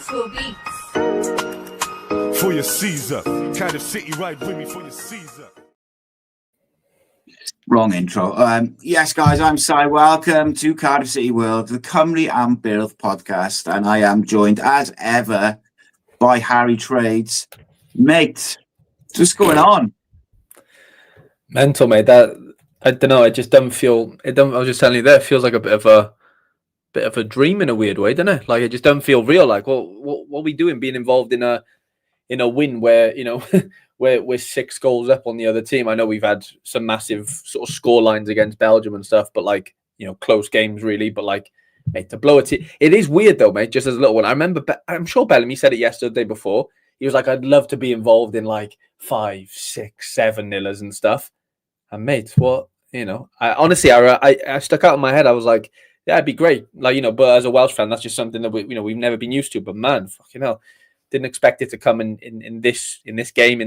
Gospel beats. For your Caesar. Cardiff City, ride with me for your Caesar. Wrong intro. Yes, guys, I'm Si. Welcome to Cardiff City World, the Cymru and Byrdd podcast, and I am joined, as ever, by Harry Trades. Mate, what's going on? Mental, mate. That I don't know. It just doesn't feel. It don't. I was just telling you there. It feels like a bit of a dream in a weird way, doesn't it? Like it just doesn't feel real. Like what are we doing? Being involved in a win where where we're 6 goals up on the other team. I know we've had some massive sort of score lines against Belgium and stuff, but close games really. But mate, to blow it, it is weird though, mate. Just as a little one, I remember. I'm sure Bellamy said it yesterday before. He was like, "I'd love to be involved in 5, 6, 7-0ers and stuff." And mate, what I honestly, I stuck out in my head. I was like, "Yeah, it'd be great." But as a Welsh fan, that's just something that we've never been used to. But man, fucking hell. Didn't expect it to come in this game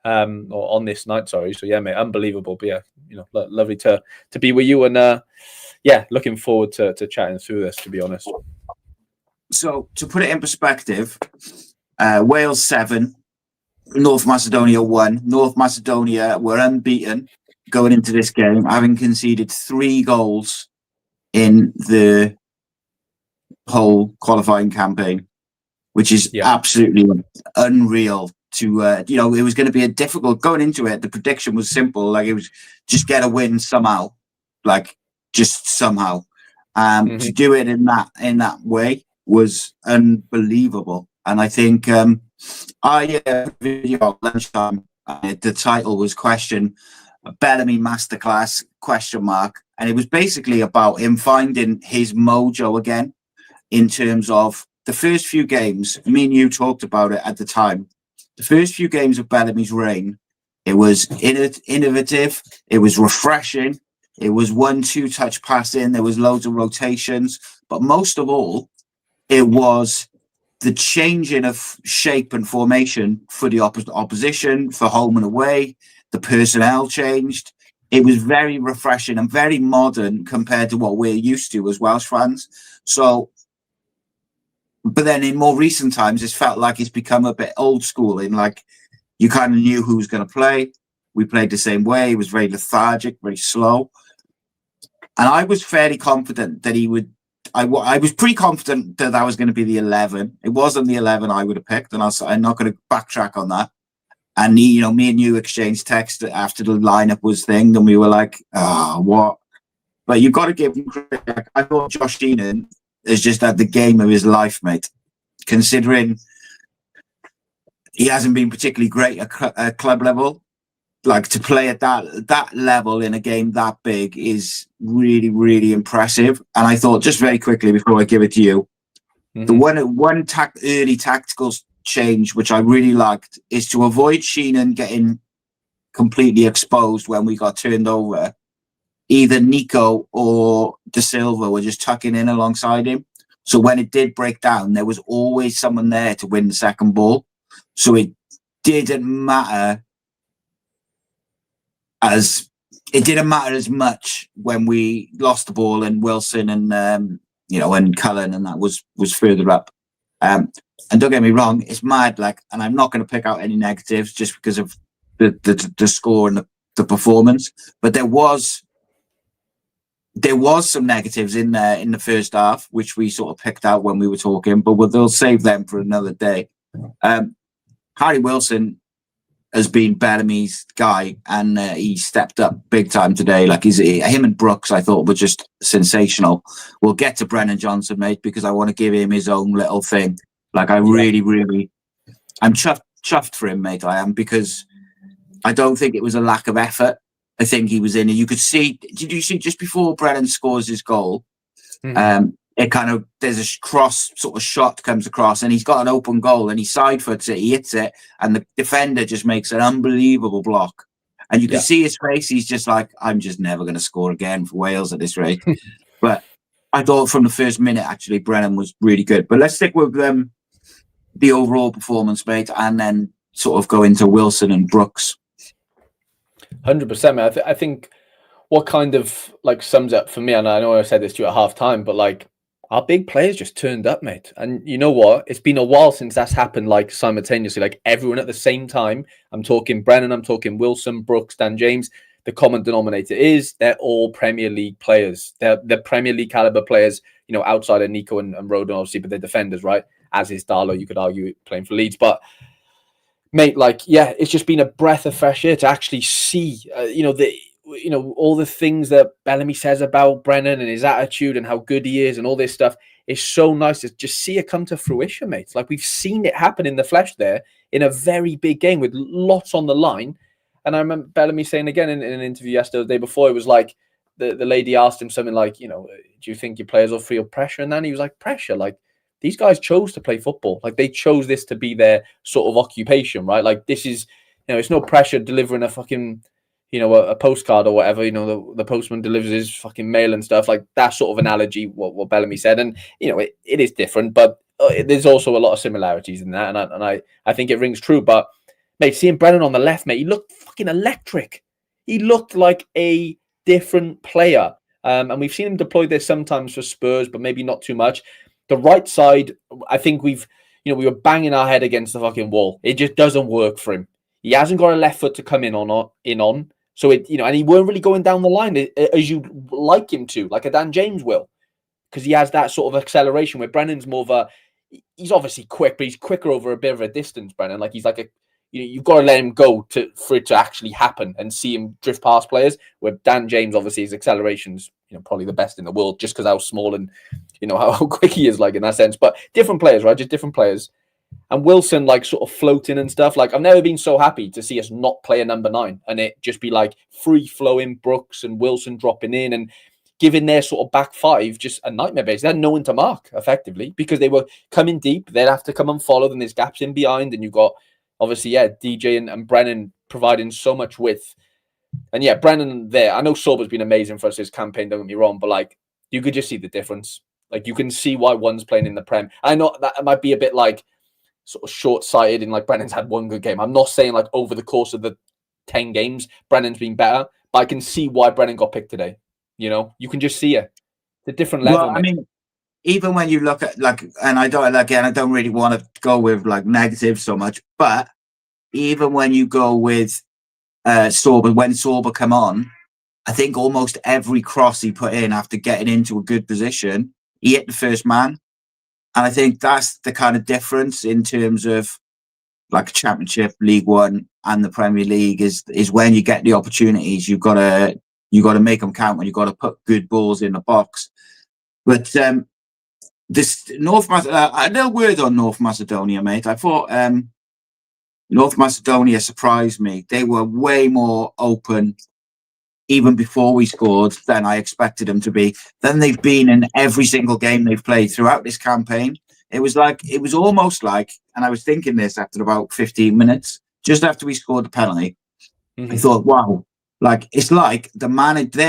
or on this night. Sorry. So yeah, mate, unbelievable. But yeah, lovely to be with you and looking forward to chatting through this. To be honest. So to put it in perspective, Wales 7, North Macedonia 1. North Macedonia were unbeaten going into this game, having conceded 3 goals in the whole qualifying campaign, which is absolutely unreal to, it was going to be a difficult going into it. The prediction was simple. It was just get a win somehow, just somehow. To do it in that way was unbelievable. And I think I video at lunchtime, the title was Bellamy masterclass ? And it was basically about him finding his mojo again in terms of the first few games. Me and you talked about it at the time. The first few games of Bellamy's reign, it was innovative, it was refreshing, it was 1-2 touch passing, there was loads of rotations, but most of all, it was the changing of shape and formation for the opposition, for home and away. The personnel changed. It was very refreshing and very modern compared to what we're used to as Welsh fans. But then in more recent times, it's felt like it's become a bit old school in you kind of knew who was going to play. We played the same way. It was very lethargic, very slow. And I was fairly confident that he would. I was pretty confident that was going to be the 11. It wasn't the 11 I would have picked, and I'm not going to backtrack on that. And me and you exchanged text after the lineup was thing, and we were like, what? But you've got to give him credit. I thought Josh Sheenan has just had the game of his life, mate. Considering he hasn't been particularly great at club level, to play at that level in a game that big is really, really impressive. And I thought, just very quickly before I give it to you, the one early tactical change which I really liked is to avoid Sheenan getting completely exposed when we got turned over. Either Nico or De Silva were just tucking in alongside him. So when it did break down, there was always someone there to win the second ball. So it didn't matter as much when we lost the ball and Wilson and and Cullen and that was further up. And don't get me wrong, it's mad. And I'm not going to pick out any negatives just because of the score and the performance. But there was some negatives in there in the first half, which we sort of picked out when we were talking, but they'll save them for another day. Harry Wilson has been Bellamy's guy, and he stepped up big time today. Him and Brooks, I thought, were just sensational. We'll get to Brennan Johnson, mate, because I want to give him his own little thing. I really, really, I'm chuffed for him, mate. I am, because I don't think it was a lack of effort. I think he was in it. You could see. Did you see just before Brennan scores his goal? It kind of, there's a cross sort of shot comes across, and he's got an open goal, and he side foots it, he hits it, and the defender just makes an unbelievable block. And you can see his face. He's just like, I'm just never going to score again for Wales at this rate. But I thought from the first minute, actually, Brennan was really good. But let's stick with the overall performance, mate, and then sort of go into Wilson and Brooks. 100%, man. I think what kind of sums up for me, and I know I said this to you at half time, but our big players just turned up, mate. And you know what? It's been a while since that's happened, like simultaneously, like everyone at the same time. I'm talking Brennan, I'm talking Wilson, Brooks, Dan James. The common denominator is they're all Premier League players. They're Premier League caliber players, you know, outside of Nico and Rodon, obviously, but they're defenders, right? As is Darlow, you could argue, playing for Leeds. But, mate, like, yeah, it's just been a breath of fresh air to actually see, all the things that Bellamy says about Brennan and his attitude and how good he is and all this stuff. It's so nice to just see it come to fruition, mate. Like, we've seen it happen in the flesh there in a very big game with lots on the line. And I remember Bellamy saying again in an interview yesterday, the day before, it was like the lady asked him something like, you know, do you think your players will feel pressure? And then he was like, pressure? Like, these guys chose to play football. Like, they chose this to be their sort of occupation, right? Like, this is, you know, it's no pressure delivering a fucking, you know, a postcard or whatever. You know, the postman delivers his fucking mail and stuff. Like, that sort of analogy, what Bellamy said. And, you know, it is different, but there's also a lot of similarities in that. And I think it rings true. But, mate, seeing Brennan on the left, mate, he looked fucking electric. He looked like a different player. And we've seen him deploy this sometimes for Spurs, but maybe not too much. The right side, I think we were banging our head against the fucking wall. It just doesn't work for him. He hasn't got a left foot to come in on. So and he weren't really going down the line as you'd like him to, like a Dan James will, because he has that sort of acceleration where Brennan's more of he's obviously quick, but he's quicker over a bit of a distance, Brennan. Like, he's like you've got to let him go for it to actually happen and see him drift past players. Where Dan James, obviously, his acceleration's, you know, probably the best in the world just because how small and, you know, how quick he is, like, in that sense. But different players, right? Just different players. And Wilson, like, sort of floating and stuff. Like, I've never been so happy to see us not play a number 9 and it just be like free-flowing Brooks and Wilson dropping in and giving their sort of back five just a nightmare base. They had no one to mark, effectively, because they were coming deep. They'd have to come and follow, then there's gaps in behind, and you've got, obviously, DJ and Brennan providing so much width. And, yeah, Brennan there. I know Sorba's been amazing for us this campaign, don't get me wrong, but, like, you could just see the difference. Like, you can see why one's playing in the Prem. I know that might be a bit, like, sort of short-sighted in, like, Brennan's had one good game. I'm not saying, like, over the course of the 10 games, Brennan's been better, but I can see why Brennan got picked today. You know, you can just see it. It's a different level. Well, I mean, even when you look at, like, and I don't really want to go with, like, negative so much, but even when you go with Sorba, when Sorba come on, I think almost every cross he put in after getting into a good position, he hit the first man. And I think that's the kind of difference in terms of, like, Championship, League One, and the Premier League is when you get the opportunities, you got to make them count, and you've got to put good balls in the box. But this North Macedonia, a little word on North Macedonia, mate. I thought North Macedonia surprised me. They were way more open even before we scored than I expected them to be. Then they've been in every single game they've played throughout this campaign. It was almost like, and I was thinking this after about 15 minutes, just after we scored the penalty, I thought, wow, like, it's like their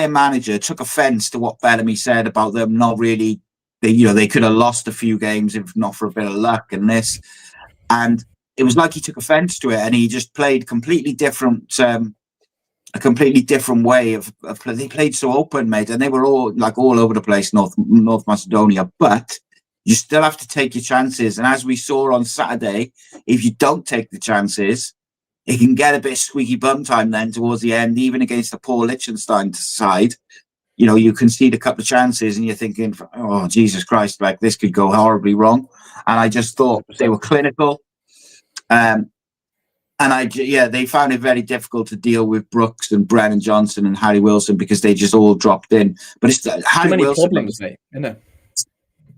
manager took offense to what Bellamy said about them not really, they could have lost a few games if not for a bit of luck and this. And it was like he took offense to it, and he just played completely different, a completely different way of play. They played so open, mate, and they were all over the place, North Macedonia. But you still have to take your chances. And as we saw on Saturday, if you don't take the chances, it can get a bit squeaky bum time then towards the end, even against the poor Liechtenstein side. You know, you concede a couple of chances and you're thinking, oh, Jesus Christ, like, this could go horribly wrong. And I just thought they were clinical. And they found it very difficult to deal with Brooks and Brennan Johnson and Harry Wilson because they just all dropped in. But it's Harry Wilson, problems, mate, isn't it?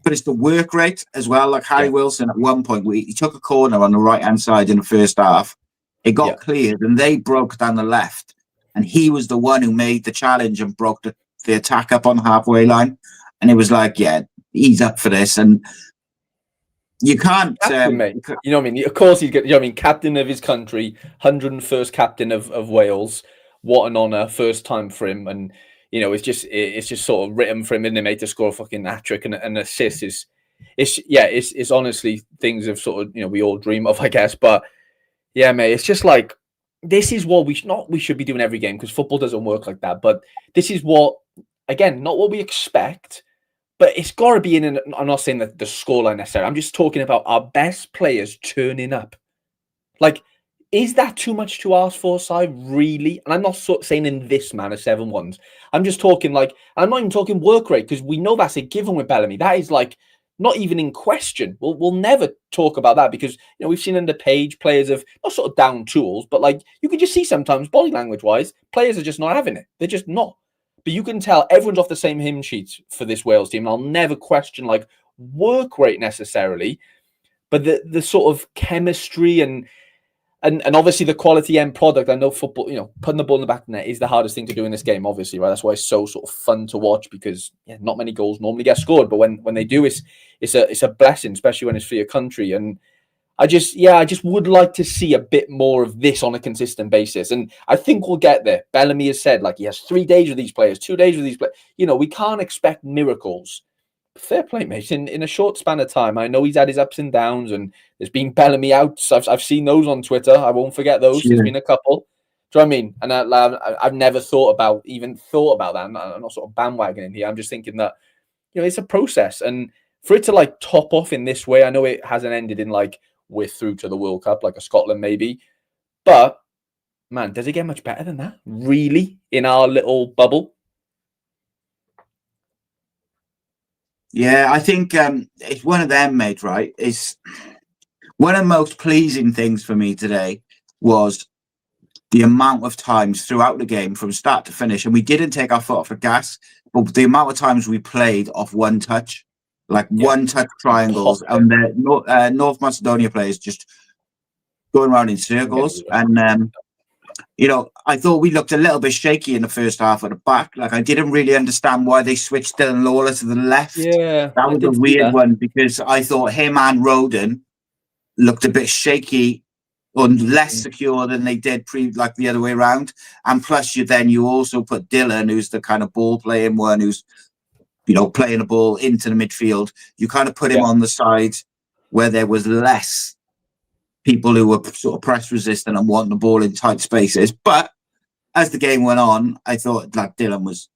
But it's the work rate as well. Like, Harry Wilson at one point, he took a corner on the right-hand side in the first half. It got cleared and they broke down the left. And he was the one who made the challenge and broke the attack up on the halfway line. And it was like, yeah, he's up for this. And you can't... mate. You know what I mean? Of course he's getting, you know what I mean? Captain of his country, 101st captain of Wales. What an honour, first time for him. And, you know, it's just sort of written for him, isn't it, mate, to score a fucking hat-trick and an assist. It's honestly things of sort of, you know, we all dream of, I guess. But, yeah, mate, it's just like, this is what we should be doing every game, because football doesn't work like that. But this is what, again, not what we expect, But it's got to be I'm not saying that the scoreline necessarily. I'm just talking about our best players turning up. Like, is that too much to ask for, Si? Really? And I'm not saying in this manner 7-1s. I'm just talking like, I'm not even talking work rate, because we know that's a given with Bellamy. That is like not even in question. We'll never talk about that, because we've seen under Page players have not sort of down tools, but like you can just see sometimes body language wise, players are just not having it. They're just not. But you can tell everyone's off the same hymn sheet for this Wales team. I'll never question like work rate necessarily, but the sort of chemistry and obviously the quality end product. I know football, putting the ball in the back of the net is the hardest thing to do in this game, obviously, right? That's why it's so sort of fun to watch, because not many goals normally get scored, but when they do, it's a blessing, especially when it's for your country. And I just would like to see a bit more of this on a consistent basis. And I think we'll get there. Bellamy has said, like, he has 3 days with these players, 2 days with these players. We can't expect miracles. Fair play, mate. In a short span of time, I know he's had his ups and downs, and there's been Bellamy outs. I've seen those on Twitter. I won't forget those. There's been a couple. Do you know what I mean? And I've never thought about that. I'm not sort of bandwagoning here. I'm just thinking that, it's a process. And for it to like top off in this way, I know it hasn't ended in like we're through to the World Cup, like a Scotland maybe. But, man, does it get much better than that? Really? In our little bubble? Yeah, I think it's one of them, mate, right? It's one of the most pleasing things for me today was the amount of times throughout the game from start to finish, and we didn't take our foot off the gas, but the amount of times we played off one touch, like one touch triangles, and the North Macedonia players just going around in circles. And I thought we looked a little bit shaky in the first half at the back. Like, I didn't really understand why they switched Dylan Lawler to the left. Yeah, that was a weird one, because I thought him and Roden looked a bit shaky or less secure than they did like the other way around. And plus, you also put Dylan, who's the kind of ball playing one, who's playing the ball into the midfield. You kind of put him on the side where there was less people who were sort of press resistant and wanting the ball in tight spaces. But as the game went on, I thought like Dylan was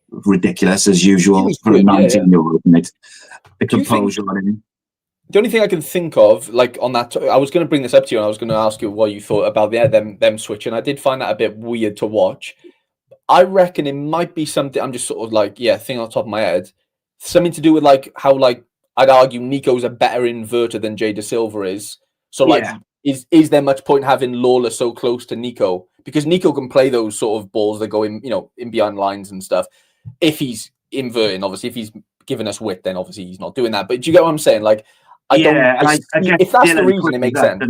ridiculous as usual. For a 19-year-old, the composure on him. The only thing I can think of, like on that, I was going to bring this up to you, and I was going to ask you what you thought about them switching. I did find that a bit weird to watch. I reckon it might be something. I'm just sort of like, thing on top of my head, something to do with like how like I'd argue Nico's a better inverter than Jay Da Silva is. So like, is there much point having Lawler so close to Nico? Because Nico can play those sort of balls that go in, in behind lines and stuff. If he's inverting, obviously, if he's giving us width, then obviously he's not doing that. But do you get what I'm saying? Like, I guess if that's Dylan, the reason, it makes sense.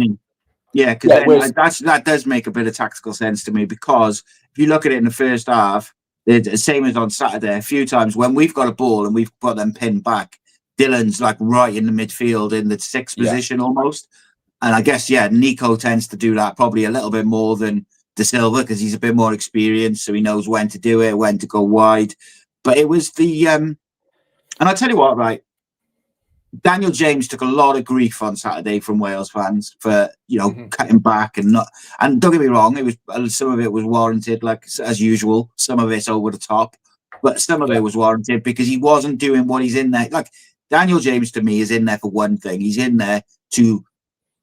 Yeah, because that does make a bit of tactical sense to me, because if you look at it in the first half, the same as on Saturday, a few times when we've got a ball and we've got them pinned back, Dylan's like right in the midfield in the sixth position almost. And I guess, Nico tends to do that probably a little bit more than Da Silva, because he's a bit more experienced, so he knows when to do it, when to go wide. But it was and I'll tell you what, right, Daniel James took a lot of grief on Saturday from Wales fans for, cutting back and not. And don't get me wrong, it was some of it was warranted, like as usual. Some of it's over the top, but some of it was warranted because he wasn't doing what he's in there. Like, Daniel James to me is in there for one thing. He's in there to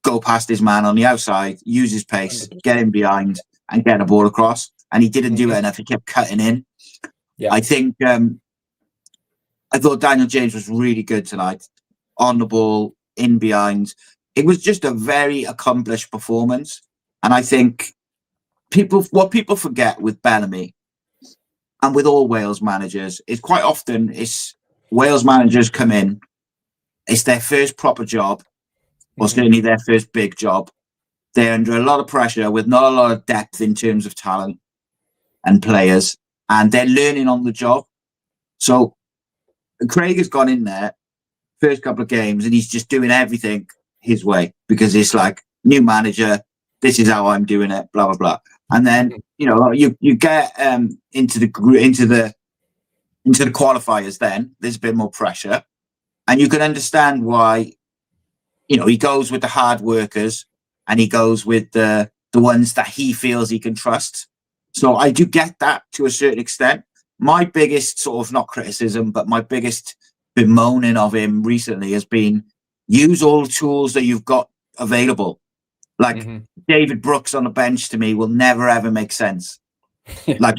go past his man on the outside, use his pace, get him behind, and get the ball across. And he didn't do it enough. He kept cutting in. Yeah. I think I thought Daniel James was really good tonight. On the ball, in behind. It was just a very accomplished performance. And I think what people forget with Bellamy and with all Wales managers is quite often it's Wales managers come in, it's their first proper job, or certainly their first big job. They're under a lot of pressure with not a lot of depth in terms of talent and players, and they're learning on the job. So Craig has gone in there first couple of games and he's just doing everything his way, because it's like, new manager, this is how I'm doing it, blah blah blah. And then you get into the qualifiers, then there's a bit more pressure, and you can understand why he goes with the hard workers and he goes with the ones that he feels he can trust. So I do get that to a certain extent. My biggest sort of, not criticism, but my biggest bemoaning of him recently has been use all the tools that you've got available. Like David Brooks on the bench to me will never ever make sense. Like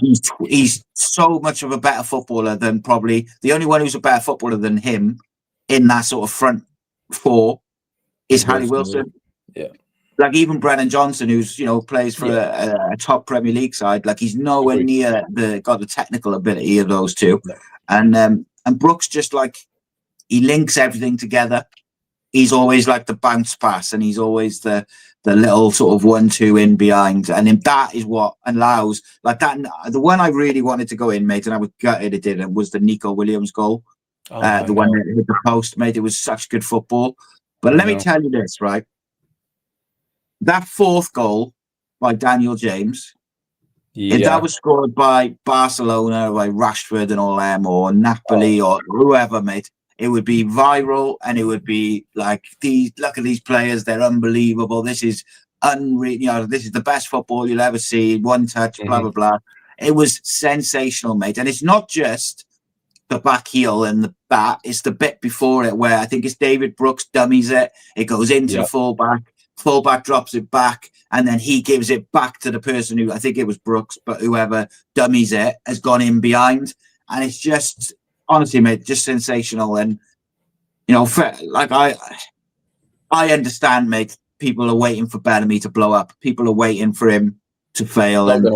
he's so much of a better footballer than probably the only one who's a better footballer than him in that sort of front four is Harry Wilson. Yeah. Like even Brennan Johnson, who's plays for a top Premier League side, like he's nowhere near got the technical ability of those two. No. And Brooks just like he links everything together. He's always like the bounce pass, and he's always the little sort of 1-2 in behind, and then that is what allows like that. The one I really wanted to go in, mate, and I was gutted it didn't, was the Nico Williams goal. The one that hit the post, mate. It was such good football. But let me tell you this, right? That fourth goal by Daniel James, if that was scored by Barcelona, by Rashford and all them, or Napoli or whoever, mate, it would be viral, and it would be like, look at these players, they're unbelievable. This is unreal. This is the best football you'll ever see. One touch, blah, blah, blah. It was sensational, mate. And it's not just the back heel and the bat, it's the bit before it where I think it's David Brooks dummies it. It goes into the fullback drops it back, and then he gives it back to the person who, I think it was Brooks, but whoever dummies it has gone in behind. And it's just, honestly, mate, just sensational. And like I understand, mate, people are waiting for Bellamy to blow up. People are waiting for him to fail, and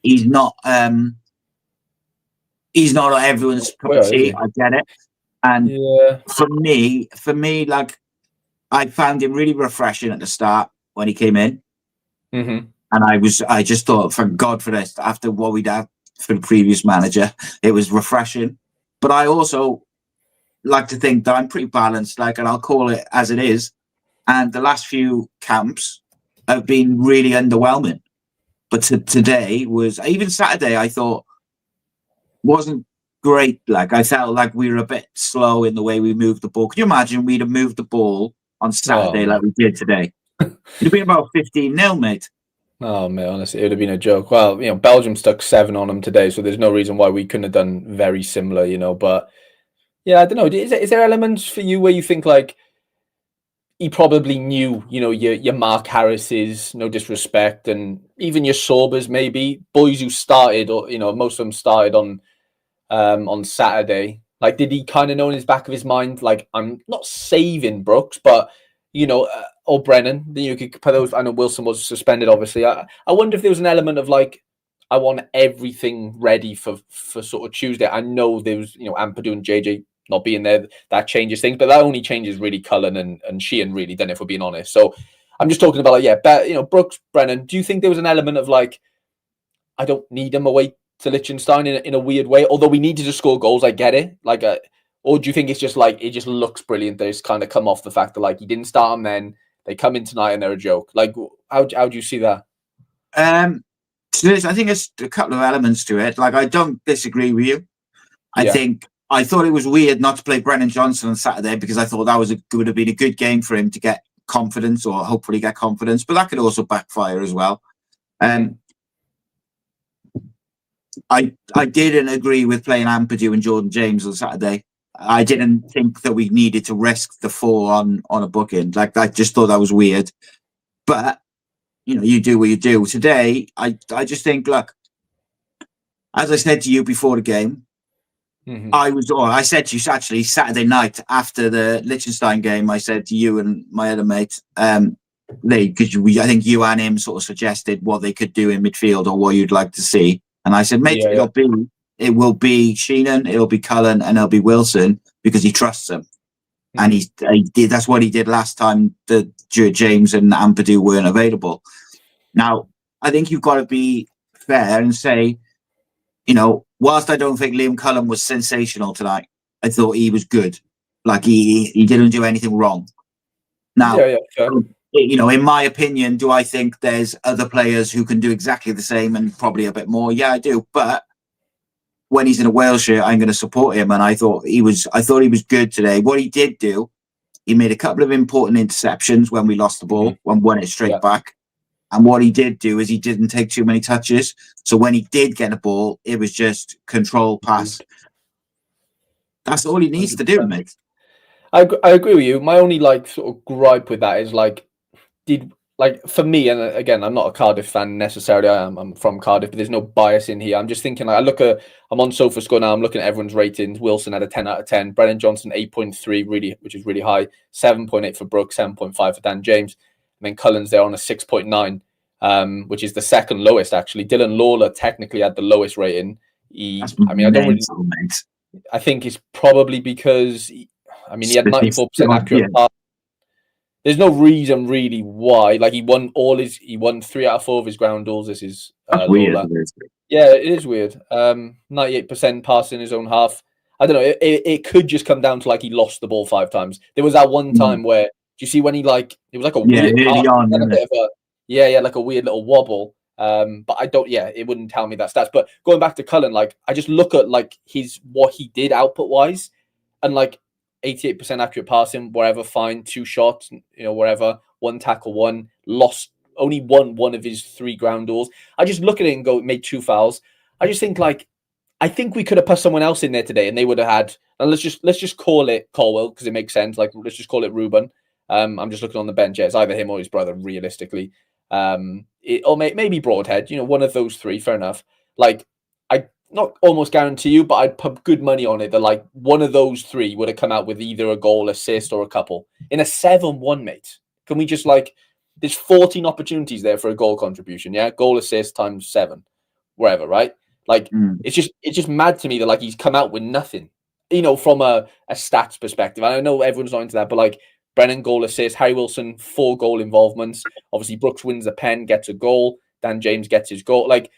he's not everyone's cup of tea. I get it. And for me, like, I found him really refreshing at the start when he came in. And I just thought, thank God for this, after what we'd had for the previous manager, it was refreshing. But I also like to think that I'm pretty balanced, like, and I'll call it as it is. And the last few camps have been really underwhelming. But today was, even Saturday, I thought wasn't great. Like, I felt like we were a bit slow in the way we moved the ball. Could you imagine we'd have moved the ball on Saturday like we did today? It'd have been about 15-0, mate. Oh, man, honestly, it would have been a joke. Well, Belgium stuck 7 on them today, so there's no reason why we couldn't have done very similar, But, yeah, I don't know. Is there elements for you where you think, like, he probably knew, your Mark Harris's, no disrespect, and even your Sorbers, maybe, boys who started, or, most of them started on Saturday. Like, did he kind of know in his back of his mind, like, I'm not saving Brooks, but, or Brennan, you could put those. I know Wilson was suspended, obviously. I wonder if there was an element of, like, I want everything ready for sort of Tuesday. I know there was, Ampadu and JJ not being there, that changes things, but that only changes really Cullen and Sheehan, really, then, if we're being honest. So I'm just talking about, like, Brooks, Brennan, do you think there was an element of, like, I don't need him away to Liechtenstein in a weird way, although we needed to score goals, I get it, like, or do you think it's just like it just looks brilliant? They just kind of come off the fact that, like, he didn't start them then, they come in tonight and they're a joke. Like, how do you see that? I think there's a couple of elements to it. Like, I don't disagree with you. I thought it was weird not to play Brennan Johnson on Saturday, because I thought that would have been a good game for him to get confidence, or hopefully get confidence, but that could also backfire as well. I didn't agree with playing Ampadu and Jordan James on Saturday. I didn't think that we needed to risk the 4 on a booking. Like, I just thought that was weird. But, you do what you do. Today, I just think, look, as I said to you before the game, I said to you actually Saturday night after the Liechtenstein game, I said to you and my other mate, I think you and him sort of suggested what they could do in midfield, or what you'd like to see. And I said, mate, it will be Sheehan, it'll be Cullen, and it'll be Wilson, because he trusts them. And he did. That's what he did last time that James and Ampadu weren't available. Now, I think you've got to be fair and say, whilst I don't think Liam Cullen was sensational tonight, I thought he was good. Like, he didn't do anything wrong. Now, in my opinion, do I think there's other players who can do exactly the same and probably a bit more? Yeah, I do. But when he's in a Wales shirt, I'm going to support him. And I thought he was good today. What he did do, he made a couple of important interceptions when we lost the ball, when won it straight back. And what he did do is he didn't take too many touches. So when he did get the ball, it was just control pass. That's all he needs to do, mate. I agree with you. My only like sort of gripe with that is like, for me, and again, I'm not a Cardiff fan necessarily. I'm from Cardiff, but there's no bias in here. I'm just thinking, like, I'm on SofaScore now. I'm looking at everyone's ratings. Wilson had a 10 out of 10. Brennan Johnson 8.3, which is really high. 7.8 for Brooks, 7.5 for Dan James, and then Cullen's there on a 6.9, which is the second lowest actually. Dylan Lawler technically had the lowest rating. I think it's probably because he had 94% accurate pass. There's no reason really why. Like he won 3 out of 4 of his ground duels. This is weird. Yeah, it is weird. 98% pass in his own half. I don't know. It could just come down to like he lost the ball 5 times. There was that one time where, do you see when he it was like a weird pass, like a weird little wobble. But I don't. Yeah, it wouldn't tell me that stats. But going back to Cullen, like I just look at like what he did output wise, and like 88% accurate passing, wherever, fine, 2 shots, wherever, 1 tackle, 1 lost, only won 1 of his 3 ground duels. I just look at it and go, made 2 fouls. I just think I think we could have put someone else in there today, and they would have had. And let's just call it Colwell because it makes sense. Like let's just call it Ruben. I'm just looking on the bench. Yeah, it's either him or his brother, realistically. Or maybe Broadhead. One of those 3. Fair enough. Like I not almost guarantee you, but I'd put good money on it that like one of those 3 would have come out with either a goal, assist, or a couple in a 7-1, mate. Can we just there's 14 opportunities there for a goal contribution, yeah? Goal, assist times 7, wherever, right? Like it's just mad to me that like he's come out with nothing, from a stats perspective. I know everyone's not into that, but like Brennan goal, assist, Harry Wilson 4 goal involvements. Obviously Brooks wins the pen, gets a goal. Dan James gets his goal. Like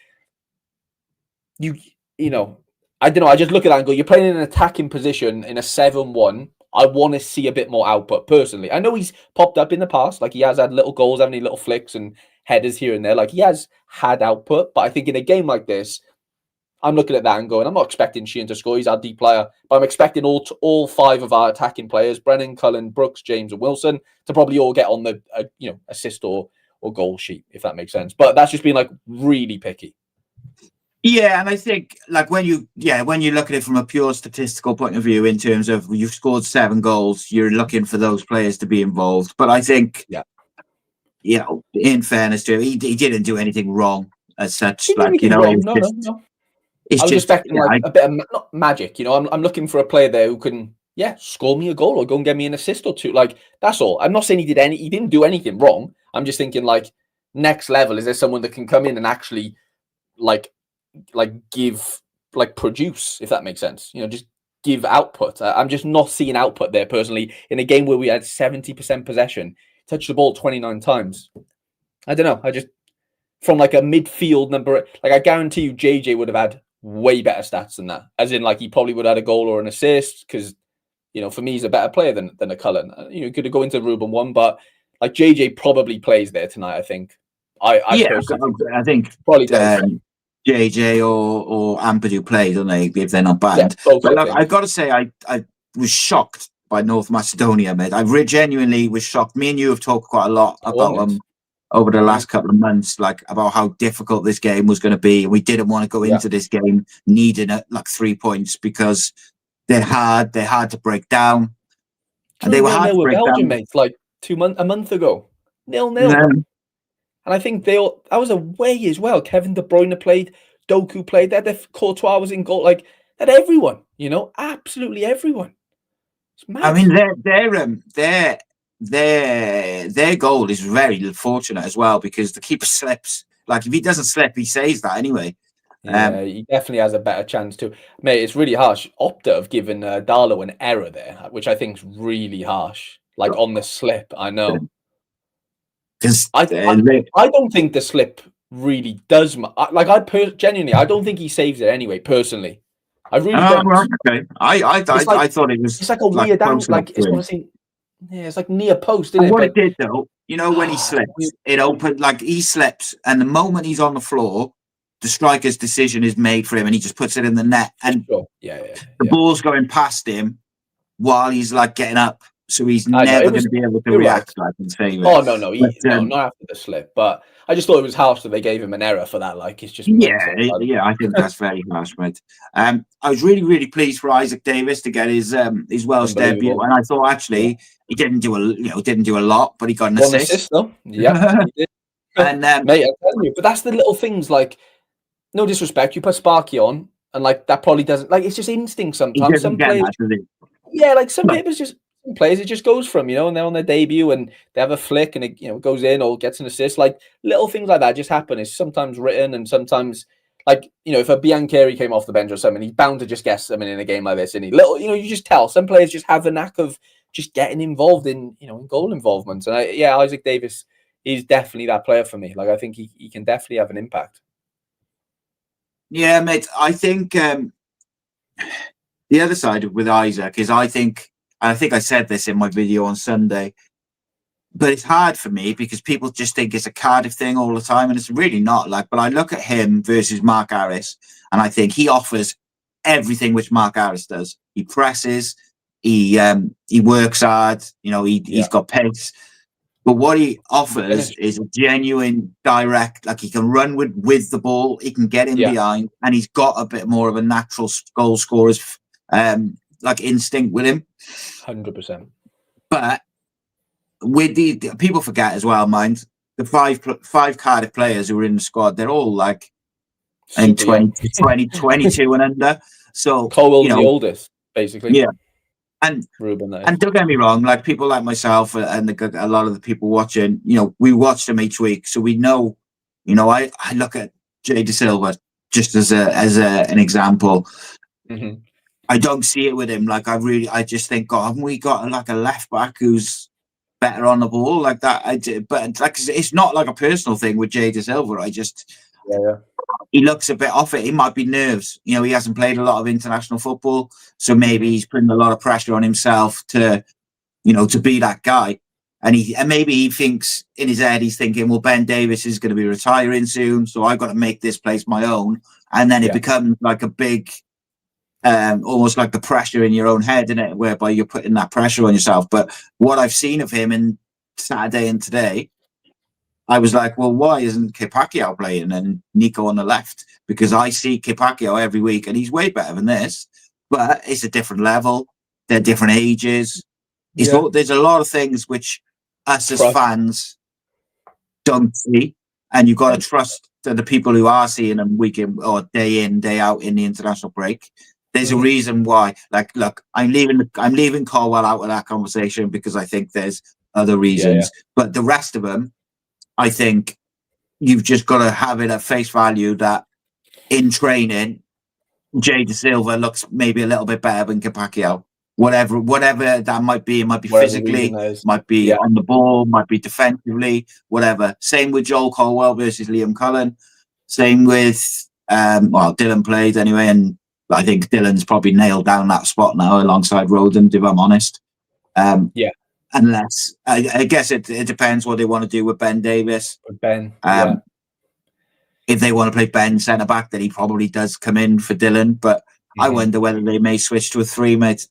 I don't know. I just look at that and go, you're playing in an attacking position in a 7-1. I want to see a bit more output personally. I know he's popped up in the past. Like he has had little goals, having little flicks and headers here and there. Like he has had output. But I think in a game like this, I'm looking at that and going, I'm not expecting Sheehan to score. He's our deep player. But I'm expecting all 5 of our attacking players, Brennan, Cullen, Brooks, James and Wilson, to probably all get on the assist or goal sheet, if that makes sense. But that's just been like really picky. Yeah, and I think like when you look at it from a pure statistical point of view, in terms of you've scored 7 goals, you're looking for those players to be involved. But I think, in fairness to him, he didn't do anything wrong as such. No. I was expecting a bit of not magic. I'm looking for a player there who can, score me a goal or go and get me an assist or 2. Like that's all. I'm not saying he didn't do anything wrong. I'm just thinking like next level. Is there someone that can come in and actually produce, if that makes sense, just give output. I'm just not seeing output there personally in a game where we had 70% possession, touched the ball 29 times. I don't know. I just, from like a midfield number, like I guarantee you JJ would have had way better stats than that, as in like he probably would have had a goal or an assist because for me he's a better player than a Cullen. Could have go into Ruben 1, but like JJ probably plays there tonight. I think I think probably does. JJ or Ampadu play, don't they, if they're not banned? Yeah, but look, I've got to say, I was shocked by North Macedonia, mate. I genuinely was shocked. Me and you have talked quite a lot about them over the last couple of months, like about how difficult this game was going to be. And we didn't want to go into this game needing like 3 points because they're hard to break down. And they were hard to break Belgium, down. Mates, like a month ago. 0-0. And I think that was away as well. Kevin De Bruyne played, Doku played, they had their Courtois was in goal, like that everyone, absolutely everyone. It's mad. I mean, their goal is very fortunate as well because the keeper slips. Like if he doesn't slip, he saves that anyway. Yeah, he definitely has a better chance too. Mate, it's really harsh. Opta have given Darlow an error there, which I think is really harsh. Like on the slip, I know. I don't think the slip really does. Genuinely, I don't think he saves it anyway. Personally, I really don't. Okay. I thought it was. It's like a weird angle. Like it's honestly, it's like near post. Isn't it did though, when he slips, it opened. Like he slips, and the moment he's on the floor, the striker's decision is made for him, and he just puts it in the net. And the ball's going past him while he's like getting up. so he's I know, never it going was to be able to you're right. react like his favourite. Oh no, But, no, not after the slip. But I just thought it was harsh that they gave him an error for that. Like, it's just mental. Yeah, I think that's very harsh, mate. I was really, really pleased for Isaac Davis to get his Welsh debut, Unbelievable. and I thought actually he didn't do a lot, but he got an One assist. assist though. Yeah, he did. And Mate, I'm telling you, but that's the little things. Like, no disrespect, you put Sparky on, and like that probably doesn't. Like, it's just instinct he sometimes. doesn't Some get players, that, does he? yeah, like some But players just. Some players it just goes from, and they're on their debut and they have a flick and it goes in or gets an assist. Like little things like that just happen. It's sometimes written and sometimes like if a Biancheri came off the bench or something, he's bound to just get something in a game like this. And you just tell some players just have the knack of just getting involved in in goal involvement. And Isaac Davis is definitely that player for me. Like I think he can definitely have an impact. Yeah, mate. I think the other side with Isaac is I think I said this in my video on Sunday, but it's hard for me because people just think it's a Cardiff thing all the time, and it's really not. Like, but I look at him versus Mark Harris, and I think he offers everything which Mark Harris does. He presses, he works hard. He's got pace, but what he offers is a genuine direct. Like he can run with the ball, he can get in behind, and he's got a bit more of a natural goal scorer's like instinct with him. 100%. But with the people forget as well, mind the five Cardiff players who were in the squad, they're all like in 22 and under. So Colwell's the oldest, basically. Yeah. And Ruben, and don't get me wrong, like people like myself and a lot of the people watching, we watch them each week, so we know. I look at Jay De Silva just as an example. Mm-hmm. I don't see it with him. Like I just think, God, haven't we got like a left back who's better on the ball like that? But like it's not like a personal thing with Jay De Silva. He looks a bit off it. He might be nerves. He hasn't played a lot of international football, so maybe he's putting a lot of pressure on himself to be that guy. And maybe he thinks in his head, he's thinking, well, Ben Davis is going to be retiring soon, so I've got to make this place my own. And then it becomes like a big. Almost like the pressure in your own head, in it, whereby you're putting that pressure on yourself. But what I've seen of him in Saturday and today, I was like, well, why isn't Kipakio playing and Nico on the left? Because I see Kipakio every week and he's way better than this, but it's a different level. They're different ages. There's a lot of things which us as fans don't see, and you've got to trust the people who are seeing them week in or day in, day out in the international break. There's a reason why. Like, look, I'm leaving Colwell out of that conversation because I think there's other reasons. But the rest of them, I think you've just got to have it at face value that in training, Jay De Silva looks maybe a little bit better than Kipakio. Whatever that might be. It might be physically, might be on the ball, might be defensively, whatever. Same with Joel Colwell versus Liam Cullen. Same with Dylan played anyway, and I think Dylan's probably nailed down that spot now alongside Rodent, if I'm honest. Unless I guess it depends what they want to do with Ben Davis. With Ben, if they want to play Ben centre back, then he probably does come in for Dylan. But I wonder whether they may switch to a 3, mate.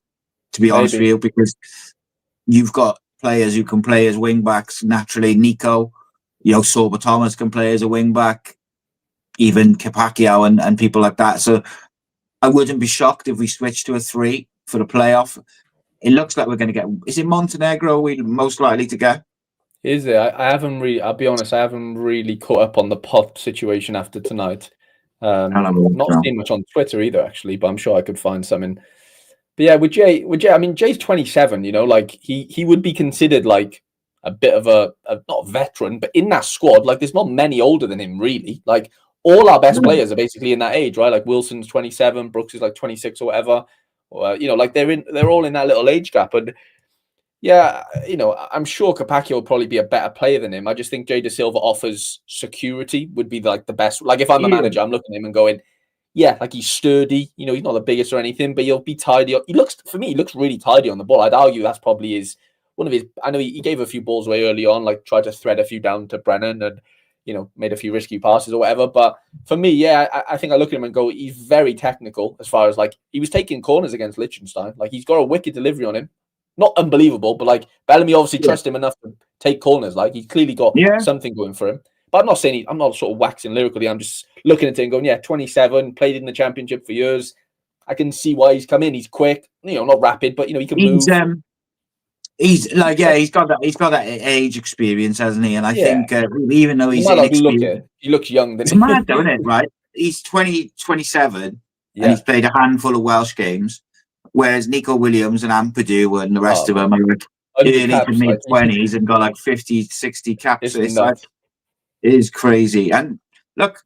To be honest with you, because you've got players who can play as wing backs naturally. Nico, Sorba Thomas can play as a wing back. Even Kipakio and people like that. So I wouldn't be shocked if we switch to a 3 for the playoff. It looks like we're going to get. Is it Montenegro we're most likely to get? Is it? I haven't really. I'll be honest. I haven't really caught up on the pot situation after tonight. Not seen much on Twitter either, actually. But I'm sure I could find something. But yeah, with Jay. I mean, Jay's 27. Like he would be considered like a bit of a not veteran, but in that squad, like there's not many older than him really. Like all our best players are basically in that age, right? Like Wilson's 27, Brooks is like 26 or whatever. Or, like they're all in that little age gap. And yeah, I'm sure Kipakio will probably be a better player than him. I just think Jay De Silva offers security, would be like the best. Like if I'm the manager, I'm looking at him and going, yeah, like he's sturdy. He's not the biggest or anything, but he'll be tidy. He looks really tidy on the ball. I'd argue that's probably one of his. I know he gave a few balls away early on, like tried to thread a few down to Brennan and made a few risky passes or whatever. But for me, I think I look at him and go, he's very technical as far as like he was taking corners against Liechtenstein. Like he's got a wicked delivery on him. not unbelievable, but like Bellamy obviously Yeah. trusts him enough to take corners. Like he's clearly got Yeah. something going for him. But I'm not saying I'm not sort of waxing lyrically. I'm just looking at it and going, yeah, 27, played in the Championship for years. I can see why he's come in. He's quick, not rapid, but he can move. He's like, yeah, he's got that age experience, hasn't he? And I think even though he's inexperienced, he looks young. It's mad, though, isn't it? Right? He's 27, and he's played a handful of Welsh games, whereas Nico Williams and Ampadu and the rest of them are like early to mid 20s and got like 50, 60 caps. It's like, it is crazy. And look,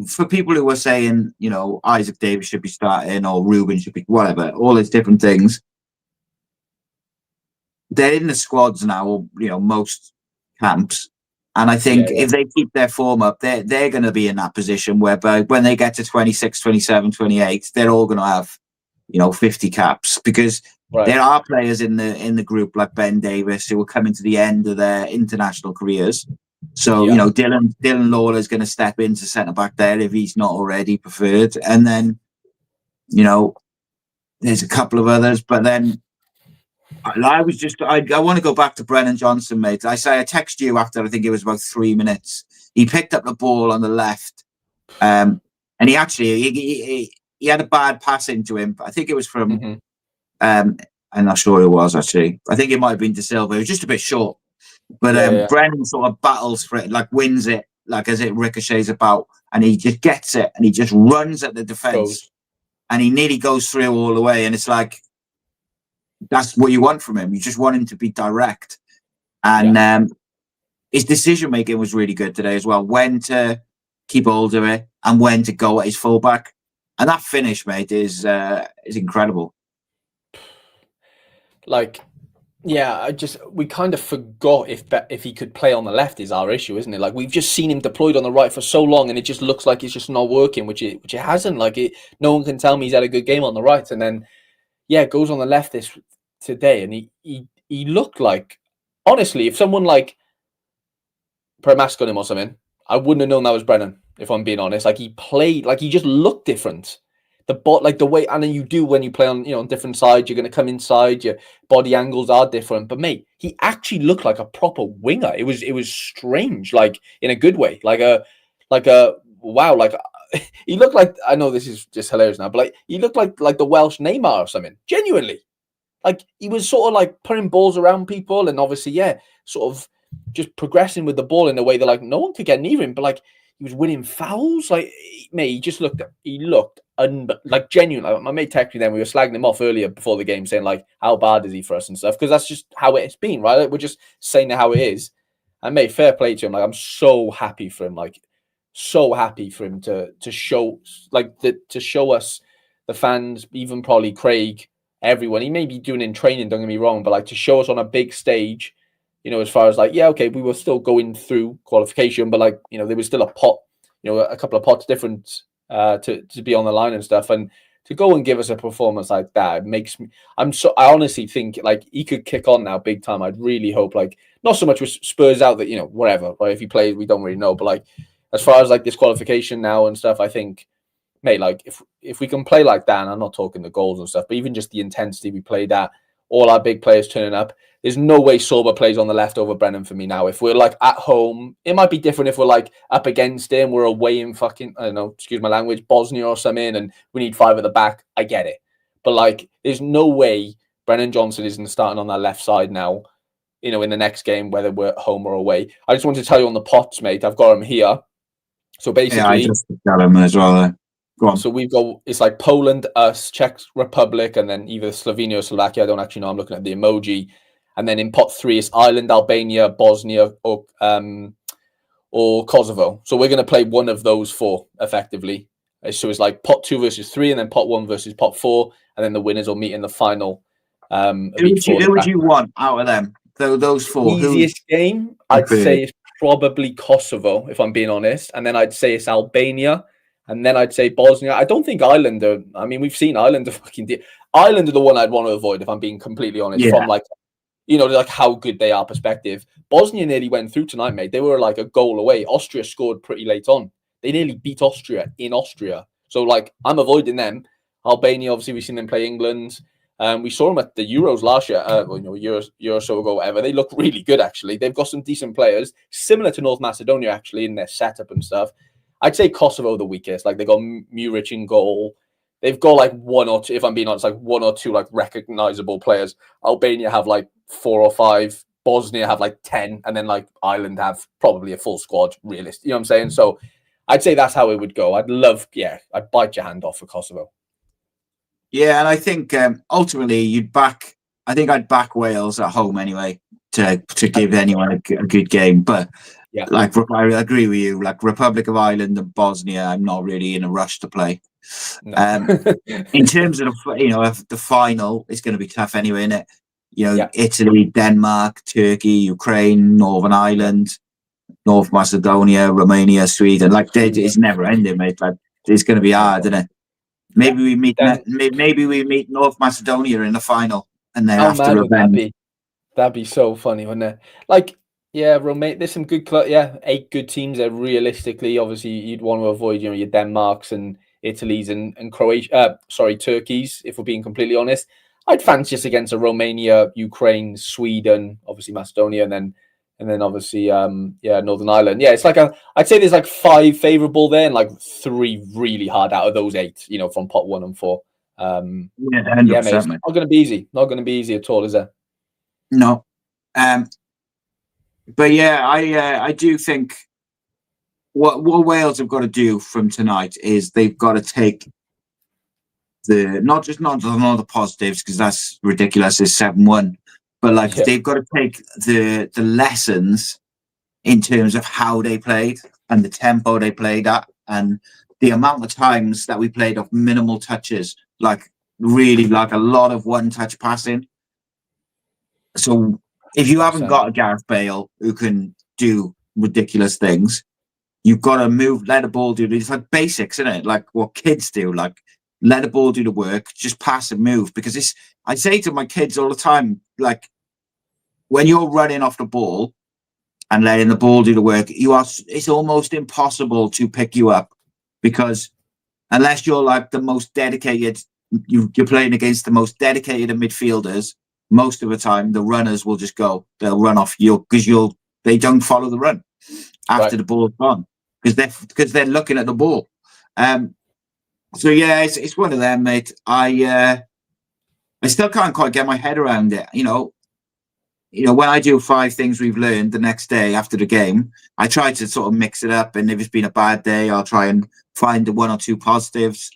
for people who were saying, Isaac Davis should be starting or Ruben should be whatever, all these different things. They're in the squads now, or most camps, and I think if they keep their form up, they're going to be in that position whereby when they get to 26, 27, 28, they're all going to have 50 caps, because there are players in the group like Ben Davis who are coming to the end of their international careers. So Dylan Lawler is going to step into centre back there if he's not already preferred, and then there's a couple of others, but then. I want to go back to Brennan Johnson, mate. I text you after, I think it was about 3 minutes. He picked up the ball on the left, and he actually he had a bad pass into him. I think it was from I'm not sure who it was actually. I think it might have been De Silva. It was just a bit short, but Brennan sort of battles for it, like wins it, like as it ricochets about, and he just gets it, and he just runs at the defense, and he nearly goes through all the way, and it's like. That's what you want from him. You just want him to be direct. And his decision making was really good today as well. When to keep hold of it and when to go at his fullback. And that finish, mate, is incredible. Like, we kind of forgot if he could play on the left is our issue, isn't it? Like, we've just seen him deployed on the right for so long, and it just looks like it's just not working, which it hasn't. Like, no one can tell me he's had a good game on the right, and then goes on the left today, and he looked like, honestly, if someone like put a mask on him or something, I wouldn't have known that was Brennan, if I'm being honest. Like, he played, like, he just looked different. The way, and then you do when you play on, on different sides, you're going to come inside, your body angles are different. But mate, he actually looked like a proper winger. It was strange, like in a good way, like a wow, like he looked like, I know this is just hilarious now, but like he looked like the Welsh Neymar or something. Genuinely, like he was sort of like putting balls around people, and obviously, sort of just progressing with the ball in a way that like no one could get near him, but like he was winning fouls. Like, mate, he looked like genuine. Like, my mate texted me then, we were slagging him off earlier before the game, saying like, how bad is he for us and stuff, because that's just how it's been, right? Like, we're just saying how it is. And mate, fair play to him. Like, I'm so happy for him. Like, so happy for him to show, like, to show us, the fans, even probably Craig, everyone. He may be doing in training, don't get me wrong, but like to show us on a big stage, as far as like, okay, we were still going through qualification, but like, there was still a pot, a couple of pots different to be on the line and stuff, and to go and give us a performance like that, it makes me. I honestly think like he could kick on now big time. I'd really hope, like, not so much with Spurs out that whatever, right? If he plays, we don't really know, but like as far as like this qualification now and stuff, I think, mate, like if we can play like that, and I'm not talking the goals and stuff, but even just the intensity we played at, all our big players turning up. There's no way Sorba plays on the left over Brennan for me now. If we're like at home, it might be different if we're like up against him, we're away in fucking, I don't know, excuse my language, Bosnia or something, and we need 5 at the back. I get it. But like, there's no way Brennan Johnson isn't starting on that left side now, in the next game, whether we're at home or away. I just want to tell you on the pots, mate, I've got them here. So basically, I just got them as well. Go on. So we've got, it's like Poland, us, Czech Republic, and then either Slovenia or Slovakia. I don't actually know. I'm looking at the emoji. And then in pot 3, it's Ireland, Albania, Bosnia, or Kosovo. So we're going to play one of those 4 effectively. So it's like pot 2 versus 3, and then pot 1 versus pot 4, and then the winners will meet in the final. Who would you want out of them? Those 4. Easiest game, I'd say, is probably Kosovo, if I'm being honest. And then I'd say it's Albania. And then I'd say Bosnia. I don't think Ireland are. I mean, we've seen Ireland are Ireland are the one I'd want to avoid, if I'm being completely honest. From like, like how good they are perspective. Bosnia nearly went through tonight, mate. They were like a goal away. Austria scored pretty late on. They nearly beat Austria in Austria. So like, I'm avoiding them. Albania, obviously, we've seen them play England. We saw them at the Euros last year, year or so ago, whatever. They look really good, actually. They've got some decent players, similar to North Macedonia, actually, in their setup and stuff. I'd say Kosovo the weakest. Like, they got Muric in goal. They've got like one or two, if I'm being honest, like one or two like recognizable players. Albania have like 4 or 5. Bosnia have like 10. And then like Ireland have probably a full squad, realist. You know what I'm saying? So I'd say that's how it would go. I'd bite your hand off for Kosovo. Yeah, and I think ultimately I'd back Wales at home anyway to give anyone a good game. But yeah, like I agree with you. Like Republic of Ireland and Bosnia, I'm not really in a rush to play. No. In terms of the final, it's going to be tough anyway, isn't it? Italy, Denmark, Turkey, Ukraine, Northern Ireland, North Macedonia, Romania, Sweden. Like it's never ending, mate. Like it's going to be hard, isn't it? Maybe we meet North Macedonia in the final, and then after revenge. That'd be so funny, wouldn't it? Like, yeah, Romania. There's some good 8 good teams there. Realistically, obviously, you'd want to avoid your Denmarks and Italy's and Croatia. Turkey's. If we're being completely honest, I'd fancy us against a Romania, Ukraine, Sweden, obviously Macedonia, and then obviously Northern Ireland. Yeah, it's like I'd say there's like 5 favourable there and like 3 really hard out of those 8, from pot 1 and 4. Mate, it's not going to be easy. Not going to be easy at all, is it? No. But yeah, I do think what Wales have got to do from tonight is they've got to take not the positives, because that's ridiculous. It's 7-1. But they've got to take the lessons in terms of how they played and the tempo they played at and the amount of times that we played off minimal touches, really a lot of one-touch passing. So if you haven't got a Gareth Bale who can do ridiculous things, you've got to let the ball do. It's like basics, isn't it? Like what kids do. Like let the ball do the work, just pass and move. Because I say to my kids all the time, like, when you're running off the ball and letting the ball do the work, it's almost impossible to pick you up, because unless you're like the most dedicated, you're playing against the most dedicated of midfielders, most of the time the runners will just go. They'll run off you because they don't follow the run after the ball's gone, because they're looking at the ball. So yeah, it's one of them, mate. I still can't quite get my head around it. When I do 5 things we've learned the next day after the game, I try to sort of mix it up. And if it's been a bad day, I'll try and find the 1 or 2 positives.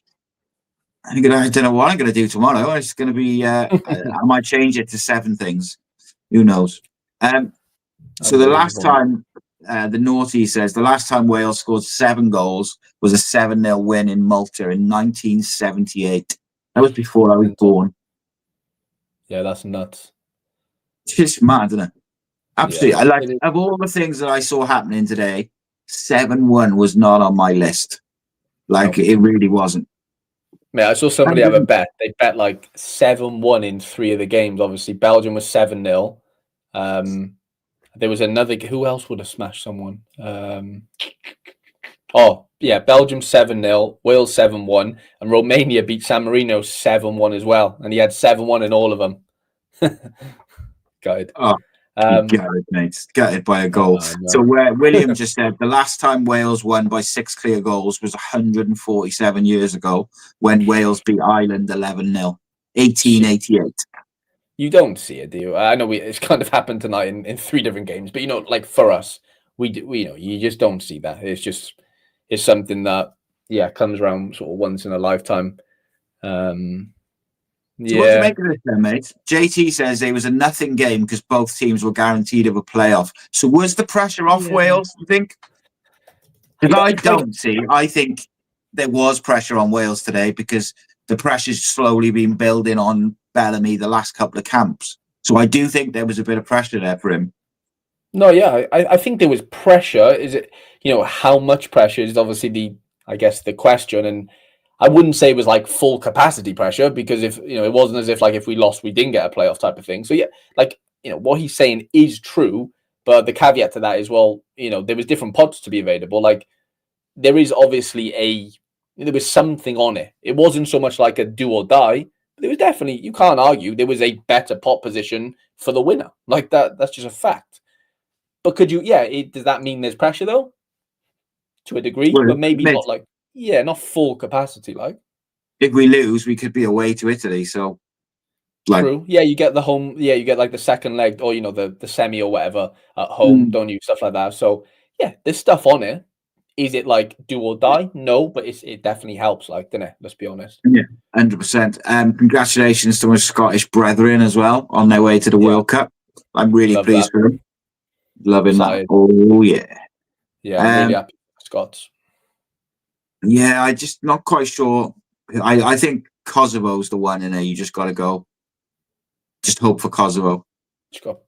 I don't know what I'm going to do tomorrow. It's going to be, I might change it to 7 things. Who knows? So the last time, the Naughty says, the last time Wales scored 7 goals was a 7-0 win in Malta in 1978. That was before I was born. Yeah, that's nuts. It's just mad, isn't it? Absolutely. Yeah, of all the things that I saw happening today, 7-1 was not on my list. It really wasn't. Yeah, I saw somebody have a bet. They bet 7-1 in 3 of the games. Obviously, Belgium was 7-0. There was another. Who else would have smashed someone? Belgium 7-0, Wales 7-1, and Romania beat San Marino 7-1 as well. And he had 7-1 in all of them. Gutted. Gutted, mate. Gutted by a goal. No. So William just said the last time Wales won by 6 clear goals was 147 years ago, when Wales beat Ireland 11-0, 1888. You don't see it, do you? I know it's kind of happened tonight in 3 different games, but for us, we you just don't see that. It's something that comes around sort of once in a lifetime. So what do you make of this then, mate? JT says it was a nothing game because both teams were guaranteed of a playoff. So was the pressure off Wales, you think? Because I think there was pressure on Wales today, because the pressure's slowly been building on Bellamy the last couple of camps. So I do think there was a bit of pressure there for him. No, yeah, I think there was pressure. Is it, how much pressure is obviously the question. And I wouldn't say it was full capacity pressure, because if it wasn't as if if we lost, we didn't get a playoff type of thing. So what he's saying is true, but the caveat to that is, there was different pots to be available. There is obviously there was something on it. It wasn't so much like a do or die, there was definitely, you can't argue, there was a better pot position for the winner. Like that's just a fact. But could you, does that mean there's pressure though? To a degree, Well, but maybe not like, not full capacity. Like, if we lose, we could be away to Italy. So, like, true. Yeah, you get the home. Yeah, you get like the second leg, or the semi or whatever at home, don't you? Stuff like that. So yeah, there's stuff on it. Is it like do or die? No, but it definitely helps. Like, doesn't it? Let's be honest. yeah, 100%. Congratulations to my Scottish brethren as well on their way to the World Cup. I'm really pleased for them. Loving Excited. that. Oh yeah. Yeah, I'm really happy for Scots. Yeah, I just not quite sure. I think Kosovo's the one in there. You just got to go. Just hope for Kosovo. Just got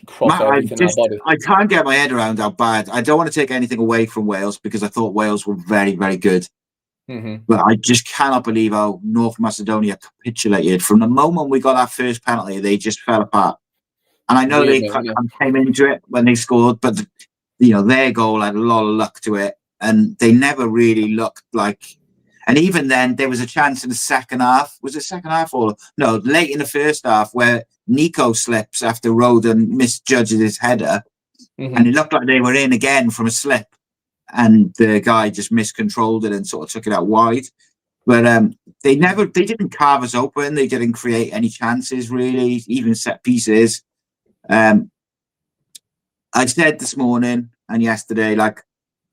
cross everything out body. I can't get my head around how bad. I don't want to take anything away from Wales because I thought Wales were very, very good. But I just cannot believe how North Macedonia capitulated. From the moment we got that first penalty, they just fell apart. And I know they came into it when they scored, but their goal had a lot of luck to it, and they never really looked like. And even then, there was a chance in the second half. Was it second half or no? Late in the first half, where Nico slips after Roden misjudges his header, and it looked like they were in again from a slip, and the guy just miscontrolled it and sort of took it out wide. But they didn't carve us open. They didn't create any chances really, even set pieces. I said this morning and yesterday, like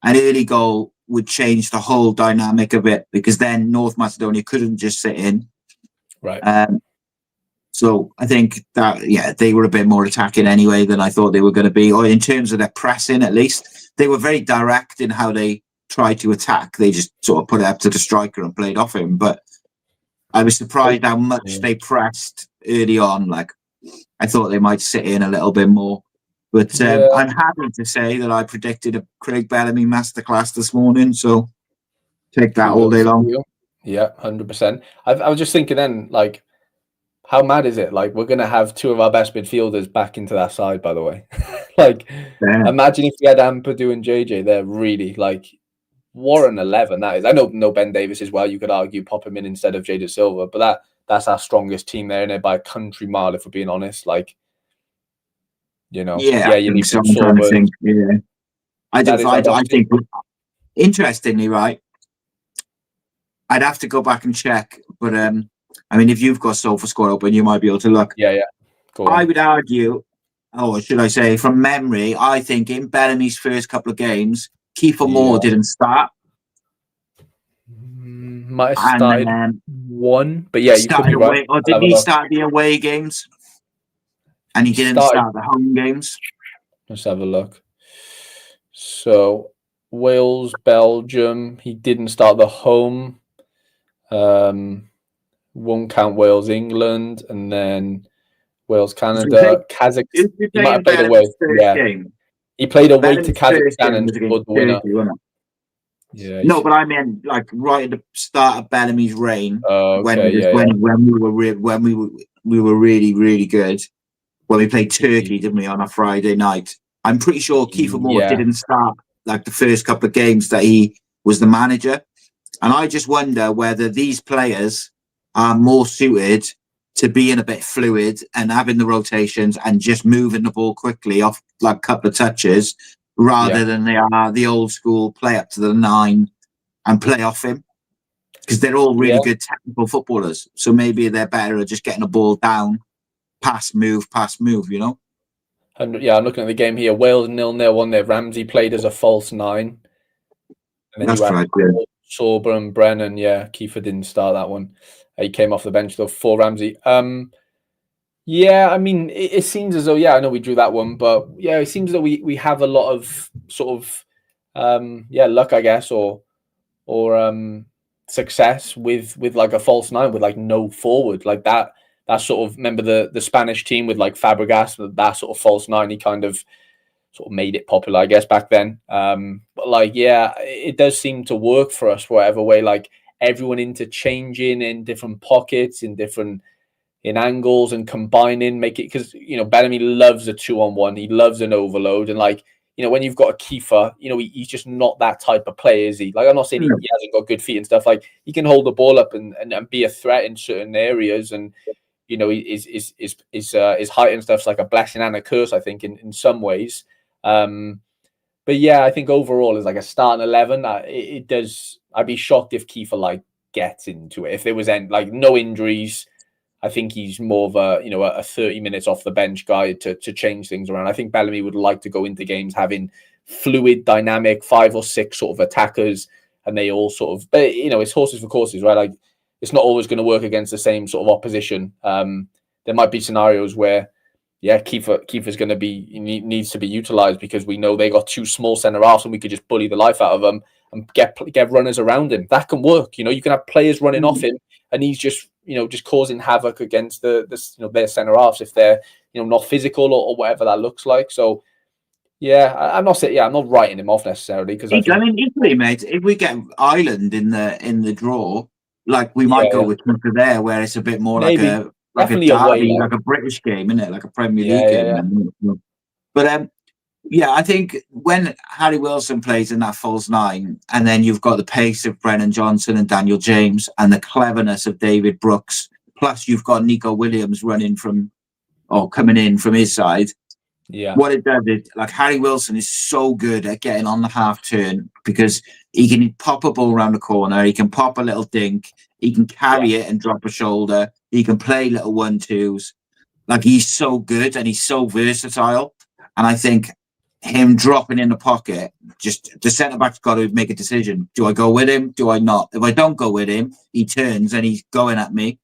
an early goal would change the whole dynamic of it because then North Macedonia couldn't just sit in. Right. So I think that, they were a bit more attacking anyway than I thought they were going to be, or in terms of their pressing, at least. They were very direct in how they tried to attack. They just sort of put it up to the striker and played off him. But I was surprised how much they pressed early on. Like, I thought they might sit in a little bit more. But I'm happy to say that I predicted a Craig Bellamy masterclass this morning. So take that all day long. Yeah, 100%. I was just thinking then, like, how mad is it? Like, we're going to have two of our best midfielders back into that side, by the way. Like, imagine if we had Ampadu and JJ there, really. Like, what an 11 that is. I know Ben Davis as well. You could argue pop him in instead of Jada Silva, but that's our strongest team there, innit? By a country mile, if we're being honest. Like, you need some kind of thing. Yeah, I think interestingly, right? I'd have to go back and check, but I mean, if you've got SofaScore open, you might be able to look. Yeah. I would argue, or should I say, from memory, I think in Bellamy's first couple of games, Kiefer Moore didn't start. Might have started one, but you could be right. Or did he start the away games? And he didn't start the home games. Let's have a look. So Wales, Belgium. He didn't start the home. Won't count Wales, England, and then Wales, Canada, Kazakhstan. He might have played away. Game? He played away to Kazakhstan and scored the winner. Yeah. No, but I mean, like right at the start of Bellamy's reign, when we were really, really good. When we played Turkey, didn't we, on a Friday night? I'm pretty sure Kiefer Moore didn't start like the first couple of games that he was the manager. And I just wonder whether these players are more suited to being a bit fluid and having the rotations and just moving the ball quickly off like a couple of touches rather than they are the old school play up to the 9 and play off him. Because they're all really good technical footballers. So maybe they're better at just getting the ball down. Pass, move, you know? I'm looking at the game here. Wales 0-0 won there. Ramsey played as a false 9. And then that's right. Sorba and Brennan. Yeah, Kiefer didn't start that one. He came off the bench though for Ramsey. I mean, it seems as though, I know we drew that one, but it seems as though we have a lot of sort of luck, I guess, or success with like a false 9 with like no forward like that. That sort of, remember the Spanish team with like Fabregas, that sort of false 9, he kind of sort of made it popular, I guess, back then. But like, it does seem to work for us whatever way, like everyone interchanging in different pockets, in angles and combining, make it, because, Bellamy loves a 2-on-1. He loves an overload. And like, when you've got a Kiefer, he's just not that type of player, is he? Like, I'm not saying he hasn't got good feet and stuff. Like, he can hold the ball up and be a threat in certain areas, and his height and stuff's like a blessing and a curse, I think, in some ways. But yeah, I think overall as like a starting 11, it does. I'd be shocked if Kiefer like gets into it. If there was like no injuries, I think he's more of a 30 minutes off the bench guy to change things around. I think Bellamy would like to go into games having fluid, dynamic 5 or 6 sort of attackers, and they all sort of, but it's horses for courses, right? Like, it's not always going to work against the same sort of opposition. There might be scenarios where, Kiefer's going to needs to be utilised because we know they got 2 small centre halves and we could just bully the life out of them and get runners around him. That can work. You can have players running off him, and he's just causing havoc against their centre halves if they're not physical or whatever that looks like. So I'm not writing him off necessarily because equally, mate, if we get Ireland in the draw, like we might go with Cymru there, where it's a bit more like a derby, like a British game, isn't it? Like a Premier League game. But I think when Harry Wilson plays in that false 9, and then you've got the pace of Brennan Johnson and Daniel James and the cleverness of David Brooks, plus you've got Nico Williams coming in from his side. Yeah. What it does is, like, Harry Wilson is so good at getting on the half turn because he can pop a ball around the corner, he can pop a little dink, he can carry it and drop a shoulder, he can play little 1-2s. Like, he's so good and he's so versatile. And I think him dropping in the pocket, just the centre back's got to make a decision. Do I go with him? Do I not? If I don't go with him, he turns and he's going at me.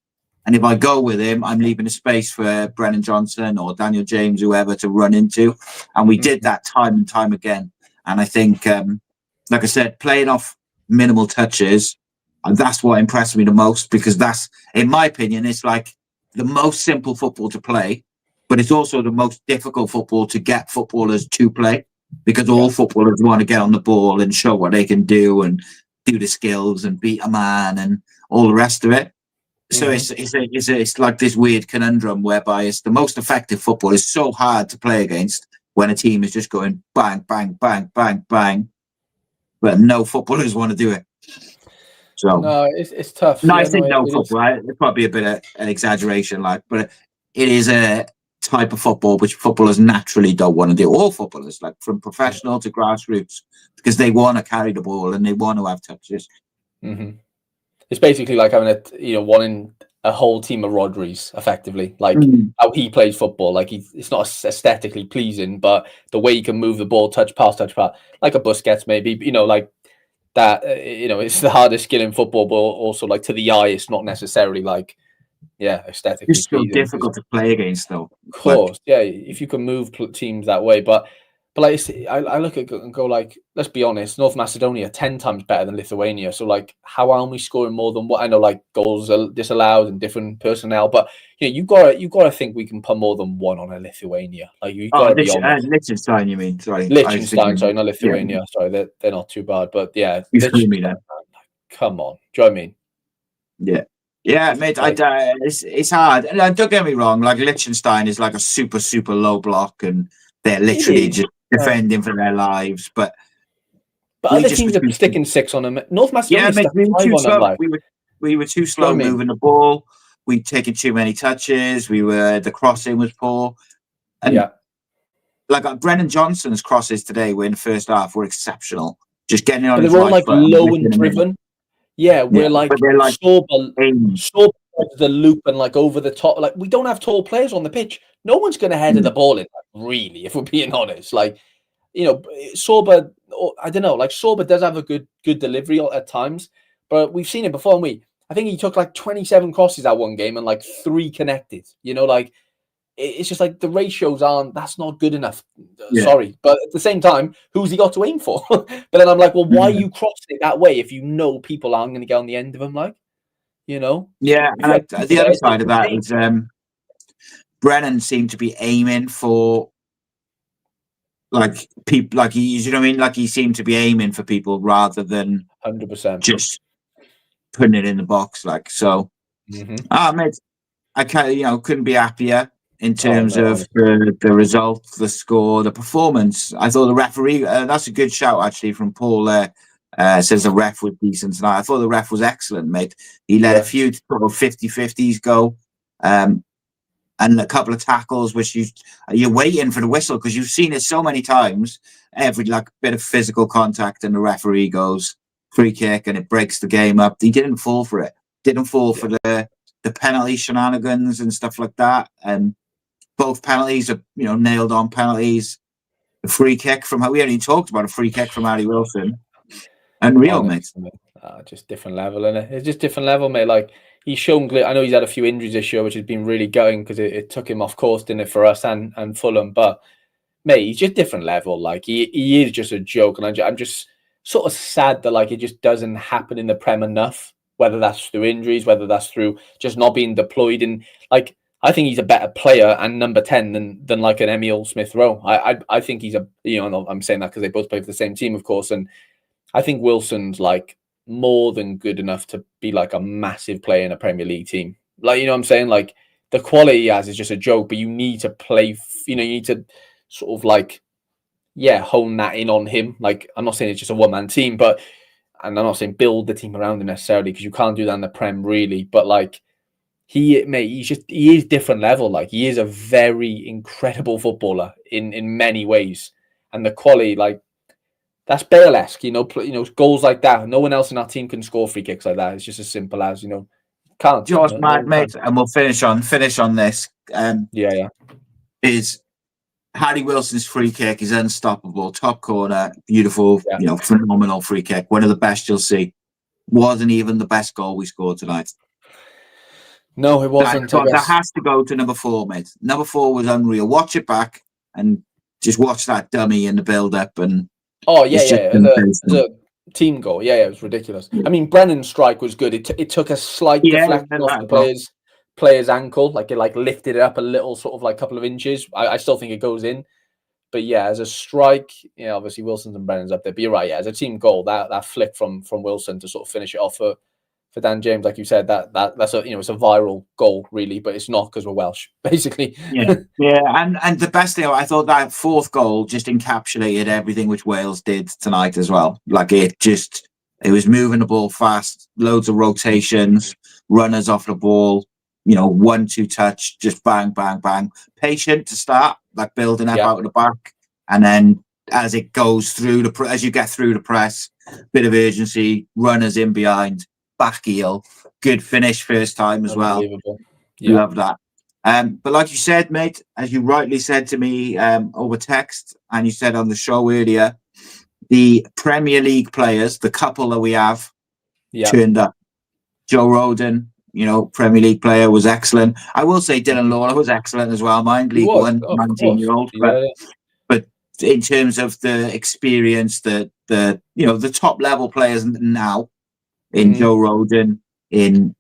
And if I go with him, I'm leaving a space for Brennan Johnson or Daniel James, whoever, to run into. And we did that time and time again. And I think, like I said, playing off minimal touches, and that's what impressed me the most, because that's, in my opinion, it's like the most simple football to play, but it's also the most difficult football to get footballers to play, because all footballers want to get on the ball and show what they can do and do the skills and beat a man and all the rest of it. So it's like this weird conundrum whereby it's the most effective football is so hard to play against when a team is just going bang, bang, bang, bang, bang, but no footballers want to do it. So no, it's tough. No, I think no football. It's probably a bit of an exaggeration, but it is a type of football which footballers naturally don't want to do. All footballers, like from professional to grassroots, because they want to carry the ball and they want to have touches. Mm-hmm. It's basically like having wanting a whole team of Rodris, effectively, like how he plays football. Like it's not aesthetically pleasing, but the way he can move the ball, touch pass, like a Busquets maybe. Like that. It's the hardest skill in football, but also like to the eye, it's not necessarily like aesthetically. It's so difficult to play against, though. Of course, if you can move teams that way, but like I look at it and go, like, let's be honest, North Macedonia 10 times better than Lithuania. So like, how are we scoring more than what? I know, like, goals are disallowed and different personnel, but you got to think we can put more than one on a Lithuania. Like, you got to be honest. Liechtenstein, you mean? Sorry, Liechtenstein. Sorry, not Lithuania. Sorry, they're not too bad, but come on, do you know what I mean? Yeah, mate. It's hard. And don't get me wrong. Like, Liechtenstein is like a super, super low block, and they're literally just defending for their lives. But other teams are sticking 6 on them. North Macedonia, we were too slow moving the ball. We'd taken too many touches. The crossing was poor. And like Brennan Johnson's crosses today were in the first half were exceptional. Just getting on. But they're all like low and driven. We're like Sorba the loop and like over the top. Like, we don't have tall players on the pitch. No one's going to head the ball in, really, if we're being honest. Like, Sorba, I don't know, like Sorba does have a good delivery at times, but we've seen it before, haven't we? I think he took like 27 crosses that one game and like 3 connected. Like, it's just like the ratios that's not good enough. Sorry. But at the same time, who's he got to aim for? But then I'm like, well, why are you crossing it that way if you know people aren't going to get on the end of him? Like, Yeah, and the other side of that is Brennan seemed to be aiming for like people, like you know what I mean? Like, he seemed to be aiming for people rather than 100% just putting it in the box. Like, so, mate, I can't, couldn't be happier. in terms of the result, the score, the performance. I thought the referee, that's a good shout actually from Paul there. Says the ref was decent tonight. I thought the ref was excellent, mate. He let a few sort of 50-50s go. And a couple of tackles, which you're waiting for the whistle because you've seen it so many times. Every like bit of physical contact, and the referee goes free kick, and it breaks the game up. He didn't fall for it. Didn't fall for the penalty shenanigans and stuff like that. And both penalties are nailed on penalties. The free kick from we already talked about a free kick from Harry Wilson. Unreal, mate. Just different level, innit? It's just different level, mate. Like he's shown. I know he's had a few injuries this year, which has been really gutting because it took him off course, didn't it, for us and Fulham. But mate, he's just different level. Like he is just a joke, and I'm just sort of sad that like it just doesn't happen in the Prem enough. Whether that's through injuries, whether that's through just not being deployed, and like I think he's a better player and number 10 than like an Emile Smith-Rowe. I think he's I'm saying that because they both play for the same team, of course, and I think Wilson's like more than good enough to be like a massive player in a Premier League team. Like, what I'm saying? Like the quality he has is just a joke, but you need to play, you need to sort of like, hone that in on him. Like, I'm not saying it's just a one-man team, and I'm not saying build the team around him necessarily because you can't do that in the Prem really, but like he is different level. Like he is a very incredible footballer in many ways. And the quality, like, that's Bale-esque, goals like that. No one else in our team can score free kicks like that. It's just as simple as, can't. Just mad, mate. And we'll finish on this. Is Harry Wilson's free kick is unstoppable. Top corner, beautiful, phenomenal free kick. One of the best you'll see. Wasn't even the best goal we scored tonight. No, it wasn't. That has to go to number 4, mate. Number 4 was unreal. Watch it back and just watch that dummy in the build-up and. Oh, the team goal. It was ridiculous. I mean, Brennan's strike was good. It took a slight deflection off the player's ankle. Like, it lifted it up a little, sort of like couple of inches. I still think it goes in. But as a strike, obviously Wilson's and Brennan's up there. But you're right, as a team goal, that flick from Wilson to sort of finish it off for Dan James, like you said, that's a it's a viral goal really, but it's not because we're Welsh, basically. And the best thing, I thought that 4th goal just encapsulated everything which Wales did tonight as well. Like it was moving the ball fast, loads of rotations, runners off the ball, 1-2 touch, just bang, bang, bang. Patient to start, like building up out of the back, and then as it goes through as you get through the press, bit of urgency, runners in behind. Back heel, good finish first time as well. Love that. But like you said, mate, as you rightly said to me over text, and you said on the show earlier, the Premier League players, the couple that we have, turned up. Joe Rodon, Premier League player, was excellent. I will say Dylan Lawler was excellent as well. Mind League One, 19-year-old. But in terms of the experience, the top level players now. In Joe Rodon, in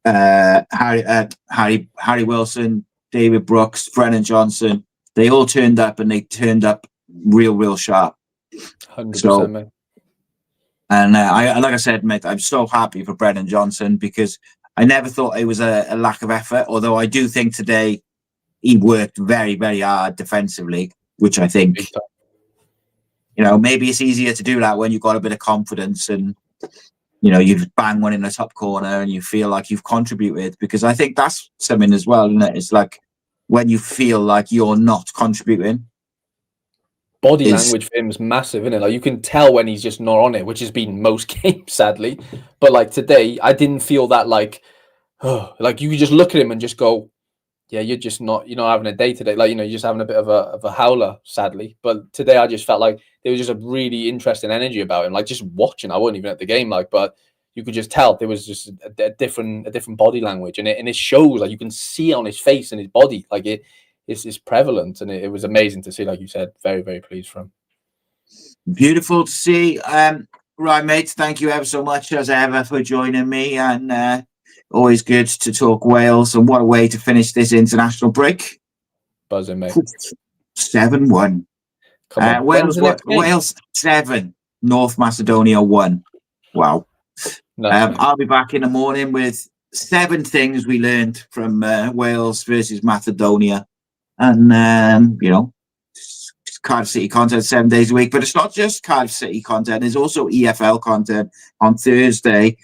Harry Wilson, David Brooks, Brennan Johnson, they all turned up, and they turned up real sharp. 100%, mate. And like I said, mate, I'm so happy for Brennan Johnson because I never thought it was a lack of effort. Although I do think today he worked very, very hard defensively, which I think maybe it's easier to do that when you've got a bit of confidence and. You bang one in the top corner and you feel like you've contributed, because I think that's something as well, isn't it? It's like when you feel like you're not contributing. Body language for him is massive, isn't it? Like you can tell when he's just not on it, which has been most games, sadly. But like today, I didn't feel that like you could just look at him and just go, you're just not, having a day today. Like, you're just having a bit of a howler, sadly. But today I just felt like there was just a really interesting energy about him. Like just watching, I wasn't even at the game, but you could just tell there was just a different body language, and it shows. Like you can see on his face and his body, like it's prevalent, and it was amazing to see. Like you said, very, very pleased for him. Beautiful to see. Right, mate. Thank you ever so much as ever for joining me, and. Always good to talk Wales, and what a way to finish this international break. Buzzing, mate. 7-1. Wales 7, North Macedonia 1. Wow. I'll be back in the morning with 7 things we learned from Wales versus Macedonia. and Cardiff City content 7 days a week. But it's not just Cardiff City content. There's also EFL content. On Thursday,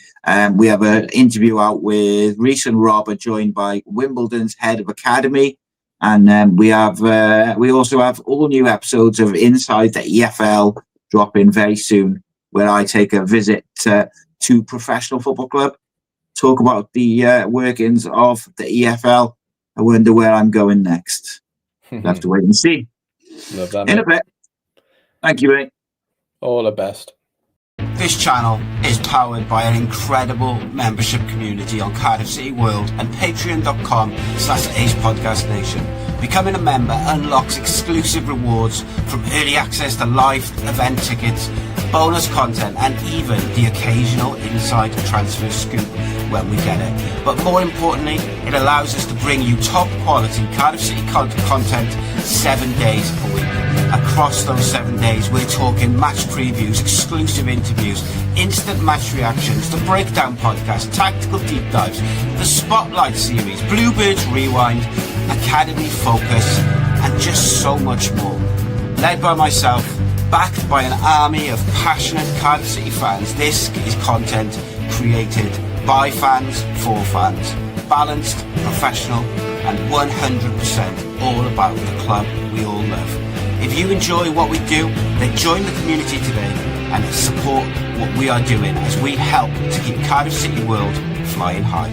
we have an interview out with Reece and Robert, joined by Wimbledon's head of academy. And we also have all new episodes of Inside the EFL dropping very soon, where I take a visit to professional football club, talk about the workings of the EFL. I wonder where I'm going next. We'll have to wait and see. Love that, in mate. a bit. Thank you, mate. All the best. This channel is powered by an incredible membership community on Cardiff City World and patreon.com/AcePodcastNation. Becoming a member unlocks exclusive rewards from early access to live event tickets, bonus content, and even the occasional inside transfer scoop when we get it. But more importantly, it allows us to bring you top quality Cardiff City content 7 days a week. Across those 7 days, we're talking match previews, exclusive interviews, instant match reactions, the breakdown podcast, tactical deep dives, the spotlight series, Bluebirds Rewind, Academy Focus, and just so much more. Led by myself, backed by an army of passionate Cardiff City fans, this is content created by fans for fans. Balanced, professional, and 100% all about the club we all love. If you enjoy what we do, then join the community today and support what we are doing as we help to keep Cardiff City World flying high.